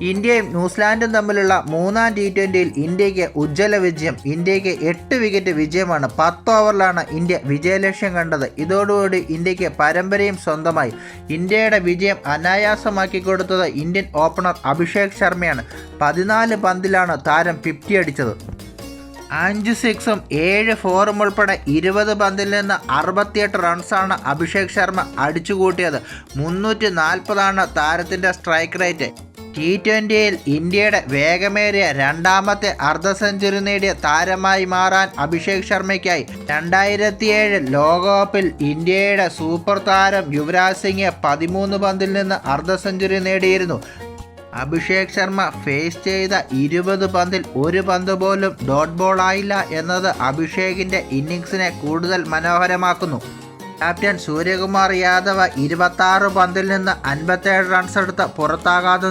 ഇന്ത്യയും ന്യൂസിലാൻഡും തമ്മിലുള്ള മൂന്നാം T20യിൽ ഇന്ത്യക്ക് ഉജ്ജ്വല വിജയം. ഇന്ത്യക്ക് 8 വിക്കറ്റ് വിജയമാണ്. 10 ഓവറിലാണ് ഇന്ത്യ വിജയലക്ഷ്യം കണ്ടത്. ഇതോടുകൂടി ഇന്ത്യക്ക് പരമ്പരയും സ്വന്തമായി. ഇന്ത്യയുടെ വിജയം അനായാസമാക്കി കൊടുത്തത് ഇന്ത്യൻ ഓപ്പണർ അഭിഷേക് ശർമ്മയാണ്. 14 പന്തിലാണ് താരം 50 അടിച്ചത്. 5 സിക്സും 7 ഫോറും ഉൾപ്പെടെ 20 പന്തിൽ നിന്ന് 68 റൺസാണ് അഭിഷേക് ശർമ്മ അടിച്ചുകൂട്ടിയത്. 340 താരത്തിൻ്റെ സ്ട്രൈക്ക് റേറ്റ്. T20യിൽ ഇന്ത്യയുടെ വേഗമേറിയ രണ്ടാമത്തെ അർദ്ധ സെഞ്ചുറി നേടിയ താരമായി മാറാൻ അഭിഷേക് ശർമ്മയ്ക്കായി. 2007 ലോകകപ്പിൽ ഇന്ത്യയുടെ സൂപ്പർ താരം യുവരാജ് സിംഗ് 13 പന്തിൽ നിന്ന് അർദ്ധ സെഞ്ചുറി നേടിയിരുന്നു. അഭിഷേക് ശർമ്മ ഫേസ് ചെയ്ത 20 പന്തിൽ ഒരു പന്ത് പോലും ഡോട്ട് ബോൾ ആയില്ല എന്നത് അഭിഷേകിൻ്റെ ഇന്നിങ്സിനെ കൂടുതൽ മനോഹരമാക്കുന്നു. ക്യാപ്റ്റൻ സൂര്യകുമാർ യാദവ് 26 പന്തിൽ നിന്ന് 57 റൺസെടുത്ത് പുറത്താകാതെ